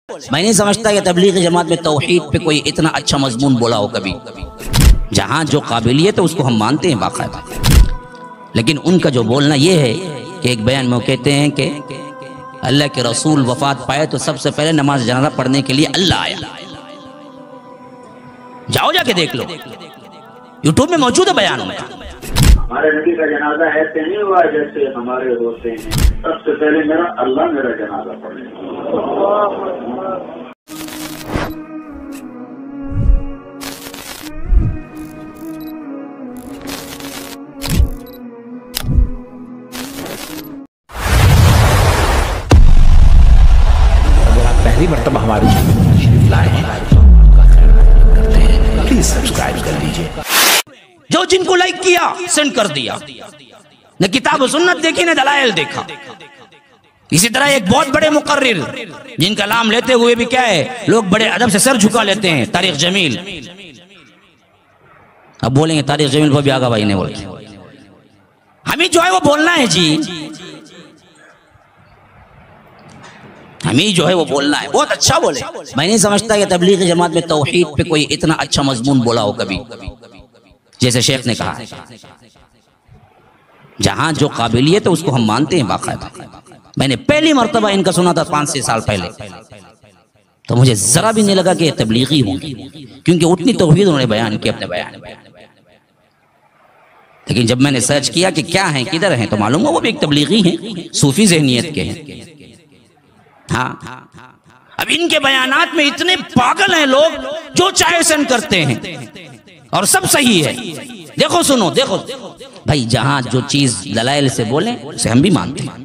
میں نہیں سمجھتا کہ تبلیغی جماعت میں توحید پہ کوئی اتنا اچھا مضمون بولا ہو کبھی. جہاں جو قابلیت ہے اس کو ہم مانتے ہیں باقاعدہ، لیکن ان کا جو بولنا یہ ہے کہ ایک بیان میں وہ کہتے ہیں کہ اللہ کے رسول وفات پائے تو سب سے پہلے نماز جنازہ پڑھنے کے لیے اللہ آیا. جاؤ جا کے دیکھ لو، یوٹیوب میں موجود ہے بیان ان کا. ہمارے نبی کا جنازہ ایسے نہیں ہوا جیسے ہمارے ہوتے ہیں. سب سے پہلے اللہ میرا جنازہ پڑھے. اگر آپ پہلی مرتبہ ہمارے چینل پر تشریف لائے ہیں کرتے ہیں پلیز سبسکرائب کر لیجئے. جو جن کو لائک کیا سینڈ کر دیا، نہ کتاب و سنت دیکھی نہ دلائل دیکھا. اسی طرح ایک بہت بڑے مقرر جن کا نام لیتے ہوئے بھی کیا ہے لوگ بڑے ادب سے سر جھکا لیتے ہیں، طارق جمیل. اب بولیں گے طارق جمیل کو بھی آگا بھائی نے بول کے ہمیں جو ہے وہ بولنا ہے جی، ہمیں جو ہے وہ بولنا ہے. بہت اچھا بولے. میں نہیں سمجھتا کہ تبلیغی جماعت میں توحید پہ کوئی اتنا اچھا مضمون بولا ہو کبھی جیسے شیخ نے کہا. جہاں جو قابلیت ہے اس کو ہم مانتے ہیں باقاعدہ. میں نے پہلی مرتبہ ان کا سنا تھا 5-6 سال پہلے، تو مجھے ذرا بھی نہیں لگا کہ یہ تبلیغی ہوں گی، کیونکہ اتنی توحید انہوں نے بیان کی اپنے بیان میں. لیکن جب میں نے سرچ کیا کہ کیا ہیں کدھر ہیں تو معلوم ہوا وہ بھی ایک تبلیغی ہیں، صوفی ذہنیت کے ہیں. ہاں اب ان کے بیانات میں اتنے پاگل ہیں لوگ جو چاہے سینڈ کرتے ہیں اور سب صحیح ہے. دیکھو سنو دیکھو بھائی، جہاں جو چیز دلائل سے بولیں اسے ہم بھی مانتے ہیں،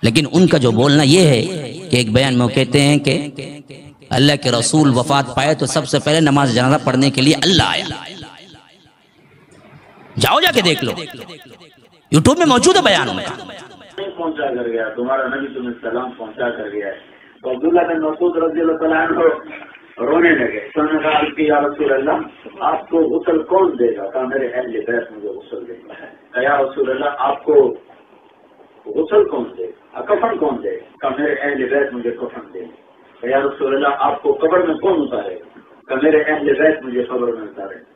لیکن ان کا جو بولنا یہ ہے کہ ایک بیان میں وہ کہتے ہیں کہ اللہ کے رسول وفات پائے تو سب سے پہلے نماز جنازہ پڑھنے کے لیے اللہ آیا. جاؤ جا کے دیکھ لو، یوٹیوب میں موجود ہے بیان ان کا. پہنچا کر گیا تمہارا نبی تمہیں سلام پہنچا کر گیا ہے. تو عبداللہ بن مسعود رضی اللہ تعالیٰ عنہ رونے لگے. تو انہوں نے کہا کہ یا رسول اللہ آپ کو غسل کون دے گا؟ کہا میرے اہل بیت مجھے غسل دے گا. کہا یا رسول اللہ آپ کو غسل کون دے گا؟ کفن کون دے گا؟ کہا میرے اہل بیت مجھے کفن دے گا. کہا یا رسول اللہ آپ کو قبر میں کون اتارے گا؟ کہا میرے اہل بیت مجھے قبر میں اتارے گا.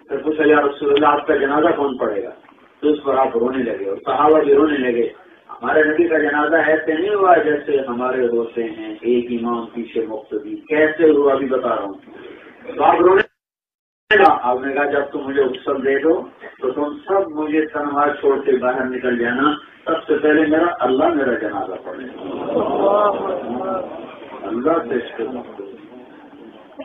پھر پوچھا یا رسول اللہ آپ کا جنازہ کون پڑے گا؟ تو اس پر آپ رونے لگے اور صحابہ بھی رونے لگے. ہمارے نبی کا جنازہ ایسے نہیں ہوا جیسے ہمارے ہوتے ہیں، ایک امام پیچھے مقتدی. کیسے ہوا ابھی بتا رہا ہوں. تو آپ رونے لگا. آپ نے کہا جب تم مجھے غسل دے دو تو تم سب مجھے تنہا چھوڑ کے باہر نکل جانا. سب سے پہلے اللہ میرا جنازہ پڑھے. اللہ سے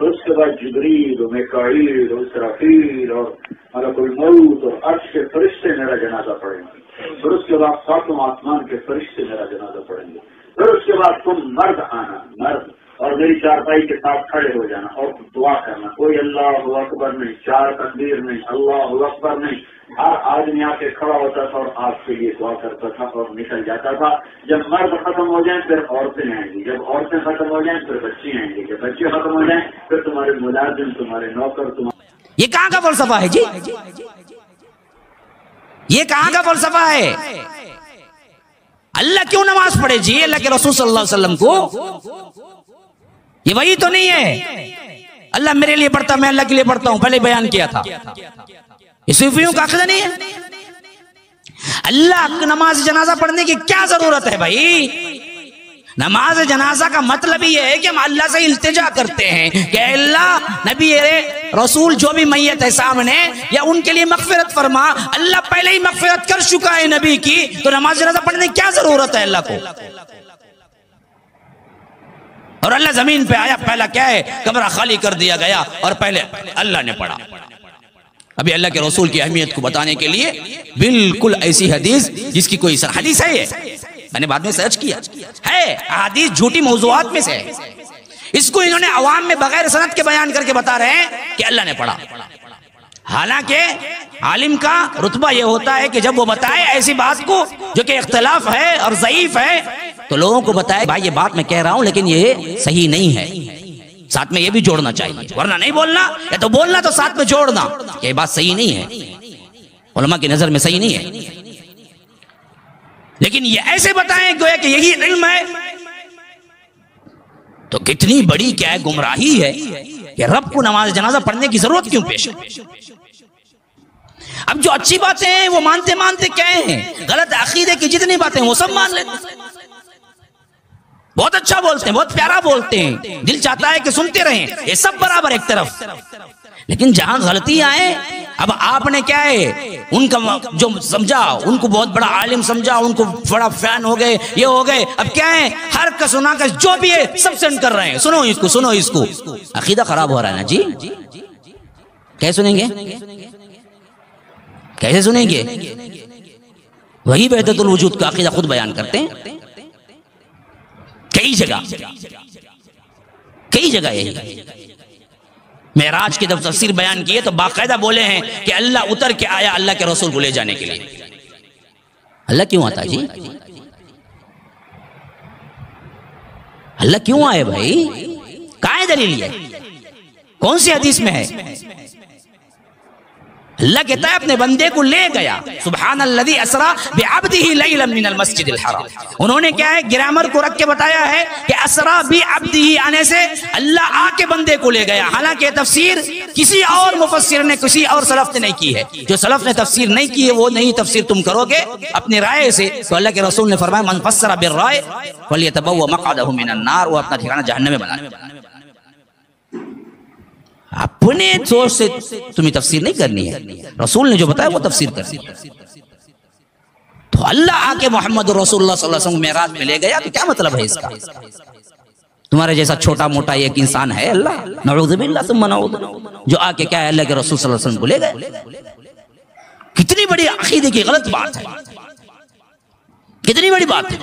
اس کے بعد جبریل و میکائیل و اسرافیل اور ملک الموت اور عرش کے فرشتے میرا جنازہ پڑھیں گے. پھر اس کے بعد ساتوں آسمان کے فرشتے میرا جنازہ پڑھیں گے. پھر اس کے بعد تم مرد آنا، مرد، اور میری چارپائی کے ساتھ کھڑے ہو جانا اور دعا کرنا. کوئی اللہ اکبر نہیں، 4 تکبیر نہیں، اللہ اکبر نہیں. ہر آدمی آ کے کھڑا ہوتا تھا اور آپ کے لیے دعا کرتا تھا اور نکل جاتا تھا. جب مرد ختم ہو جائیں پھر عورتیں آئیں گی، جب عورتیں ختم ہو جائیں پھر بچے آئیں گے، جب بچے ختم ہو جائیں پھر تمہارے ملازم، تمہارے نوکر. یہ کہاں کا فلسفہ ہے جی؟ یہ کہاں کا فلسفہ ہے؟ اللہ کیوں نماز پڑھے جی اللہ کے رسول صلی اللہ علیہ وسلم کو؟ یہ وہی تو نہیں ہے اللہ میرے لیے پڑھتا میں اللہ کے لیے پڑھتا ہوں. پہلے بیان کیا تھا. یہ صوفیوں کا عقیدہ نہیں ہے. اللہ نماز جنازہ پڑھنے کی کیا ضرورت ہے بھائی؟ نماز جنازہ کا مطلب یہ ہے کہ ہم اللہ سے التجا کرتے ہیں کہ اللہ نبی رسول جو بھی میت ہے سامنے یا ان کے لیے مغفرت فرما. اللہ پہلے ہی مغفرت کر چکا ہے نبی کی، تو نماز جنازہ پڑھنے کی کیا ضرورت ہے اللہ کو؟ اور اللہ زمین پہ آیا، پہلا کیا ہے قبر خالی کر دیا گیا اور پہلے اللہ نے پڑھا. ابھی اللہ کے رسول کی اہمیت کو بتانے کے لیے بالکل ایسی حدیث جس کی کوئی حدیث ہے، میں نے بعد میں سرچ کیا ہے، حدیث جھوٹی موضوعات میں سے ہے. اس کو انہوں نے عوام میں بغیر سند کے بیان کر کے بتا رہے ہیں کہ اللہ نے پڑھا. حالانکہ عالم کا رتبہ یہ ہوتا ہے کہ جب وہ بتائے ایسی بات کو جو کہ اختلاف ہے اور ضعیف ہے تو لوگوں کو بتائے بھائی یہ بات میں کہہ رہا ہوں لیکن یہ صحیح نہیں ہے. ساتھ میں یہ بھی جوڑنا چاہیے، ورنہ نہیں بولنا، یا تو بولنا تو ساتھ میں جوڑنا کہ یہ بات صحیح نہیں ہے، علماء کی نظر میں صحیح نہیں ہے. لیکن یہ ایسے بتائیں گویا کہ یہی علم ہے. تو کتنی بڑی کیا ہے گمراہی ہے کہ رب کو نماز جنازہ پڑھنے کی ضرورت کیوں پیش ہے؟ اب جو اچھی باتیں ہیں وہ مانتے مانتے کیا ہیں، غلط عقیدے کی جتنی باتیں وہ سب مان لیتے ہیں، بہت اچھا بولتے ہیں، بہت پیارا بولتے ہیں، دل چاہتا ہے کہ سنتے رہیں، یہ سب برابر ایک طرف، لیکن جہاں غلطی آئے اب آپ نے کیا ہے ان کا جو سمجھا، ان کو بہت بڑا عالم سمجھا، ان کو بڑا فین ہو گئے، یہ ہو گئے، اب کیا ہے ہر کا سنا کا جو بھی ہے سب سینڈ کر رہے ہیں، سنو اس کو سنو اس کو، عقیدہ خراب ہو رہا ہے نا جی۔ کیسے سنیں گے، کیسے سنیں گے؟ وہی وحدت الوجود کا عقیدہ خود بیان کرتے ہیں کئی جگہ یہی معراج کی جب تفسیر بیان کی ہے تو باقاعدہ بولے ہیں کہ اللہ اتر کے آیا اللہ کے رسول کو لے جانے کے لیے۔ اللہ کیوں آتا جی؟ اللہ کیوں آئے بھائی؟ کہاں ہے دلیل ہے؟ کون سی حدیث میں ہے؟ اللہ کہتا ہے اپنے بندے کو لے گیا، سبحان الذی اسرا بعبدہ لیلا من المسجد الحرام۔ انہوں نے کیا ہے گرامر کو رکھ کے بتایا ہے کہ اسرا بعبدہ آنے سے اللہ آ کے بندے کو لے گیا، حالانکہ تفسیر کسی اور مفسر نے کسی اور سلف نے نہیں کی ہے، جو سلف نے تفسیر نہیں کی ہے وہ نہیں تفسیر تم کرو گے اپنی رائے سے، تو اللہ کے رسول نے فرمایا من فسر بالرائے فلیتبوأ مقعدہ من النار، وہ اپنا ٹھکانہ جہنم میں بنا لے۔ اپنے سوچ سے تمہیں تفسیر نہیں کرنی ہے، رسول نے جو بتایا وہ تفسیر کرنی ہے۔ تو اللہ آ کے محمد رسول اللہ صلی اللہ علیہ وسلم معراج میں لے گیا تو کیا مطلب ہے اس کا؟ تمہارے جیسا چھوٹا موٹا ایک انسان ہے اللہ، نعوذ باللہ ثم نعوذ، جو آ کے کیا ہے اللہ کے رسول صلی اللہ علیہ وسلم کو لے گئے؟ کتنی بڑی عقیدے کی غلط بات ہے، کتنی بڑی بات ہے۔